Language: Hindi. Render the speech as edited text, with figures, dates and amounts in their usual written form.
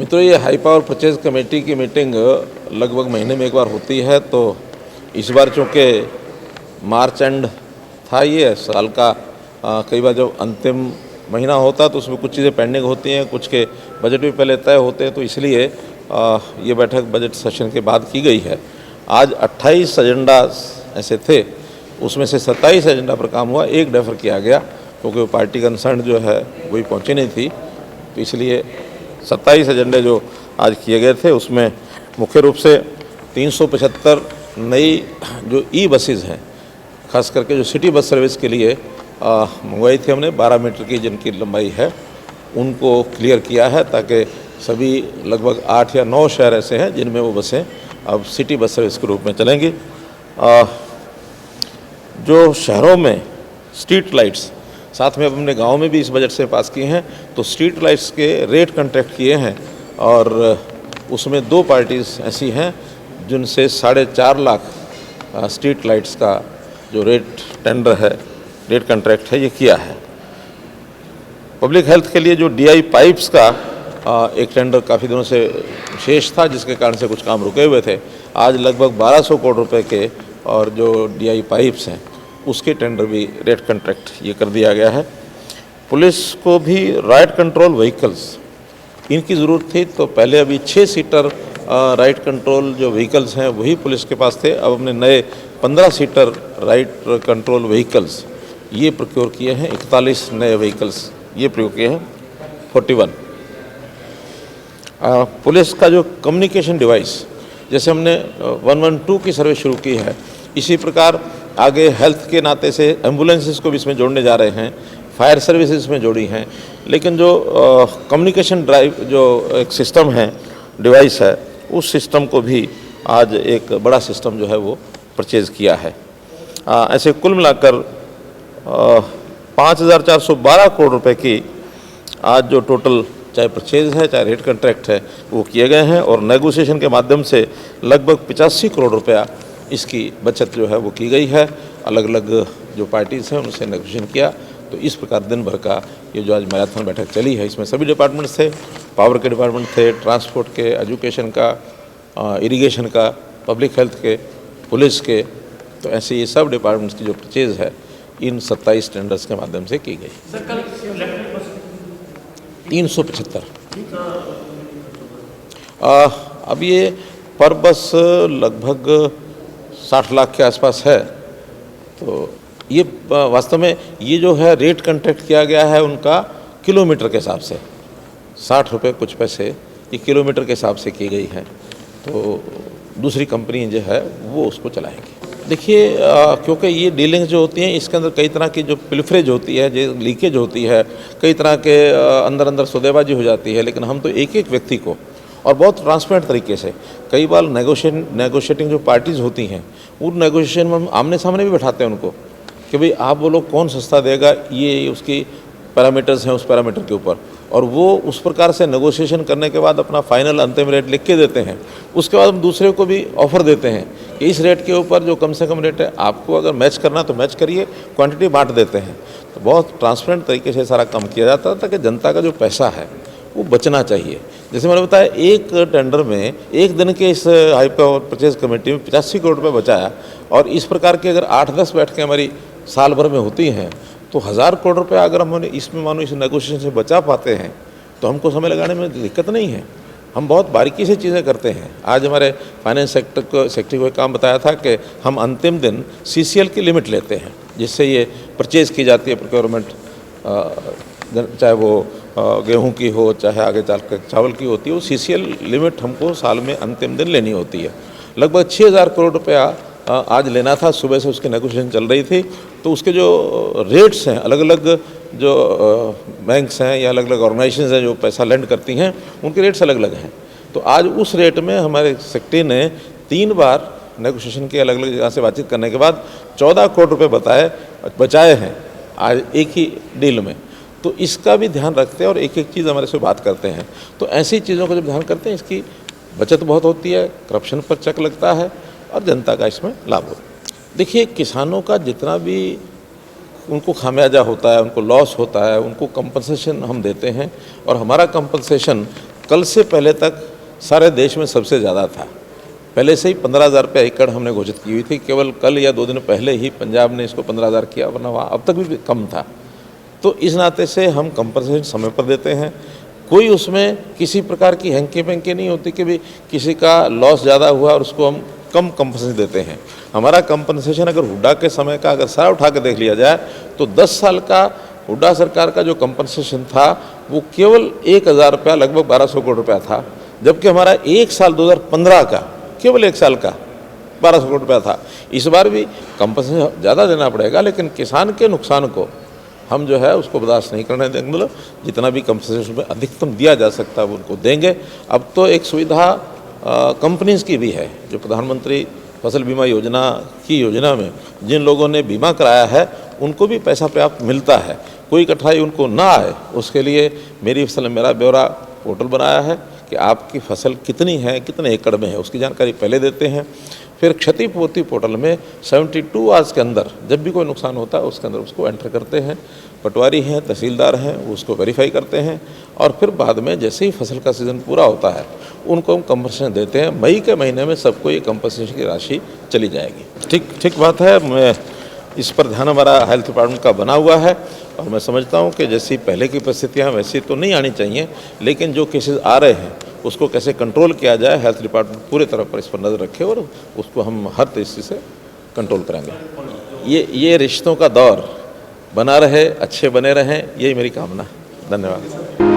मित्रों, ये हाई पावर परचेज कमेटी की मीटिंग लगभग महीने में एक बार होती है। तो इस बार चूँकि मार्च एंड था, ये साल का कई बार जब अंतिम महीना होता है तो उसमें कुछ चीज़ें पेंडिंग होती हैं, कुछ के बजट भी पहले तय होते हैं, तो इसलिए ये बैठक बजट सेशन के बाद की गई है। आज 28 एजेंडा ऐसे थे, उसमें से 27 एजेंडा पर काम हुआ, एक डेफर किया गया क्योंकि वो पार्टी कंसर्न जो है वही पहुँची नहीं थी, तो इसलिए 27 एजेंडे जो आज किए गए थे उसमें मुख्य रूप से 375 नई जो ई बसेज़ हैं, खास करके जो सिटी बस सर्विस के लिए मंगवाई थी हमने, 12 मीटर की जिनकी लंबाई है, उनको क्लियर किया है ताकि सभी लगभग 8 या 9 शहर ऐसे हैं जिनमें वो बसें अब सिटी बस सर्विस के रूप में चलेंगी। जो शहरों में स्ट्रीट लाइट्स, साथ में अब हमने गांव में भी इस बजट से पास किए हैं, तो स्ट्रीट लाइट्स के रेट कॉन्ट्रैक्ट किए हैं और उसमें 2 पार्टीज़ ऐसी हैं जिनसे 4.5 लाख स्ट्रीट लाइट्स का जो रेट टेंडर है, रेट कॉन्ट्रैक्ट है, ये किया है। पब्लिक हेल्थ के लिए जो डीआई पाइप्स का एक टेंडर काफ़ी दिनों से शेष था, जिसके कारण से कुछ काम रुके हुए थे, आज लगभग 1200 करोड़ रुपए के और जो डीआई पाइप्स हैं उसके टेंडर भी रेट कॉन्ट्रैक्ट ये कर दिया गया है। पुलिस को भी राइट कंट्रोल व्हीकल्स इनकी ज़रूरत थी, तो पहले अभी 6 सीटर राइट कंट्रोल जो व्हीकल्स हैं वही पुलिस के पास थे। अब हमने नए 15 सीटर राइट कंट्रोल व्हीकल्स ये प्रोक्योर किए हैं, 41 नए व्हीकल्स ये प्रयोग किए हैं, 41। पुलिस का जो कम्युनिकेशन डिवाइस, जैसे हमने 112 की सर्विस शुरू की है, इसी प्रकार आगे हेल्थ के नाते से एम्बुलेंसेस को भी इसमें जोड़ने जा रहे हैं, फायर सर्विसेज में जोड़ी हैं, लेकिन जो कम्युनिकेशन ड्राइव जो एक सिस्टम है, डिवाइस है, उस सिस्टम को भी आज एक बड़ा सिस्टम जो है वो परचेज़ किया है। ऐसे कुल मिलाकर 5,412 करोड़ रुपए की आज जो टोटल चाहे परचेज है चाहे रेट कॉन्ट्रैक्ट है वो किए गए हैं और नेगोशिएशन के माध्यम से लगभग 85 करोड़ रुपया इसकी बचत जो है वो की गई है। अलग अलग जो पार्टीज़ हैं उनसे नेगोशिएशन किया, तो इस प्रकार दिन भर का ये जो आज मैराथन बैठक चली है, इसमें सभी डिपार्टमेंट्स थे, पावर के डिपार्टमेंट थे, ट्रांसपोर्ट के, एजुकेशन का, इरिगेशन का, पब्लिक हेल्थ के, पुलिस के, तो ऐसे ये सब डिपार्टमेंट्स की जो परचेज़ है इन 27 टेंडर्स के माध्यम से की गई। 375। अब ये पर बस लगभग 60 लाख के आसपास है, तो ये वास्तव में ये जो है रेट कॉन्ट्रैक्ट किया गया है उनका किलोमीटर के हिसाब से, 60 रुपये कुछ पैसे ये किलोमीटर के हिसाब से की गई है, तो दूसरी कंपनी जो है वो उसको चलाएंगी। देखिए, क्योंकि ये डीलिंग जो होती हैं इसके अंदर कई तरह की जो पिलफरेज होती है, जो लीकेज होती है, कई तरह के अंदर सौदेबाजी हो जाती है, लेकिन हम तो एक एक व्यक्ति को और बहुत ट्रांसपेरेंट तरीके से, कई बार नेगोशिएटिंग जो पार्टीज़ होती हैं उन नेगोशिएशन में हम आमने सामने भी बैठाते हैं उनको कि भाई आप बोलो कौन सस्ता देगा, ये उसकी पैरामीटर्स हैं, उस पैरामीटर के ऊपर, और वो उस प्रकार से नेगोशिएशन करने के बाद अपना फाइनल अंतिम रेट लिख के देते हैं। उसके बाद हम दूसरे को भी ऑफ़र देते हैं कि इस रेट के ऊपर जो कम से कम रेट है, आपको अगर मैच करना तो मैच करिए, क्वांटिटी बांट देते हैं। तो बहुत ट्रांसपेरेंट तरीके से सारा काम किया जाता है ताकि जनता का जो पैसा है वो बचना चाहिए। जैसे मैंने बताया, एक टेंडर में एक दिन के इस हाई पावर परचेज कमेटी में 85 करोड़ रुपये बचाया, और इस प्रकार की अगर 8-10 बैठकें हमारी साल भर में होती हैं तो 1000 करोड़ रुपये अगर हम इसमें मानो इस नेगोशिएशन से बचा पाते हैं तो हमको समय लगाने में दिक्कत नहीं है। हम बहुत बारीकी से चीज़ें करते हैं। आज हमारे फाइनेंस सेक्टर को एक काम बताया था कि हम अंतिम दिन CCL की लिमिट लेते हैं, जिससे ये परचेज़ की जाती है प्रोक्योरमेंट, चाहे वो गेहूं की हो चाहे आगे चल कर चावल की होती है, वो CCL लिमिट हमको साल में अंतिम दिन लेनी होती है। लगभग 6000 करोड़ रुपया आज लेना था, सुबह से उसकी नेगोशिएशन चल रही थी, तो उसके जो रेट्स हैं, अलग अलग जो बैंक्स हैं या अलग अलग ऑर्गेनाइजेशंस हैं जो पैसा लेंड करती हैं, उनके रेट्स अलग अलग हैं। तो आज उस रेट में हमारे सेक्रेटरी ने 3 बार नेगोशिएशन के अलग अलग जगह से बातचीत करने के बाद 14 करोड़ रुपये बचाए हैं आज एक ही डील में। तो इसका भी ध्यान रखते हैं और एक एक चीज़ हमारे से बात करते हैं। तो ऐसी चीज़ों को जब ध्यान करते हैं, इसकी बचत बहुत होती है, करप्शन पर चेक लगता है और जनता का इसमें लाभ होता है। देखिए, किसानों का जितना भी उनको खामियाजा होता है, उनको लॉस होता है, उनको कंपनसेशन हम देते हैं, और हमारा कंपनसेशन कल से पहले तक सारे देश में सबसे ज़्यादा था। पहले से ही 15,000 रुपये एकड़ हमने घोषित की हुई थी, केवल कल या 2 दिन पहले ही पंजाब ने इसको 15,000 किया, वरना वहाँ अब तक भी कम था। तो इस नाते से हम कंपनसेशन समय पर देते हैं। कोई उसमें किसी प्रकार की हैंकी पेंकी नहीं होती कि भी किसी का लॉस ज़्यादा हुआ और उसको हम कम कंपनसेशन देते हैं। हमारा कंपनसेशन अगर हुड्डा के समय का अगर सारा उठा के देख लिया जाए तो 10 साल का हुड्डा सरकार का जो कंपनसेशन था वो केवल 1,000 रुपया, लगभग 1,200 करोड़ रुपया था, जबकि हमारा 1 साल 2015 का केवल 1 साल का 1,200 करोड़ रुपया था। इस बार भी कंपनसेशन ज़्यादा देना पड़ेगा, लेकिन किसान के नुकसान को हम जो है उसको बर्दाश्त नहीं करने देंगे। मतलब जितना भी कंपनसेशन में अधिकतम दिया जा सकता है वो उनको देंगे। अब तो एक सुविधा कंपनीज़ की भी है, जो प्रधानमंत्री फसल बीमा योजना की योजना में जिन लोगों ने बीमा कराया है उनको भी पैसा पर्याप्त मिलता है, कोई कठिनाई उनको ना आए उसके लिए मेरी फसल मेरा ब्यौरा पोर्टल बनाया है कि आपकी फसल कितनी है, कितने एकड़ में है, उसकी जानकारी पहले देते हैं। फिर क्षतिपूर्ति पोर्टल में 72 आवर्स के अंदर जब भी कोई नुकसान होता है उसके अंदर उसको एंटर करते हैं। पटवारी हैं, तहसीलदार हैं, वो उसको वेरीफाई करते हैं और फिर बाद में जैसे ही फसल का सीज़न पूरा होता है उनको हम कंपनसेशन देते हैं। मई के महीने में सबको ये कंपनसेशन की राशि चली जाएगी। ठीक बात है। मैं इस पर ध्यान हमारा हेल्थ डिपार्टमेंट का बना हुआ है और मैं समझता हूँ कि जैसी पहले की परिस्थितियाँ वैसी तो नहीं आनी चाहिए, लेकिन जो केसेस आ रहे हैं उसको कैसे कंट्रोल किया जाए, हेल्थ डिपार्टमेंट पूरे तरह पर इस पर नज़र रखे और उसको हम हर तरीके से कंट्रोल करेंगे। ये रिश्तों का दौर बना रहे, अच्छे बने रहें, यही मेरी कामना है। धन्यवाद।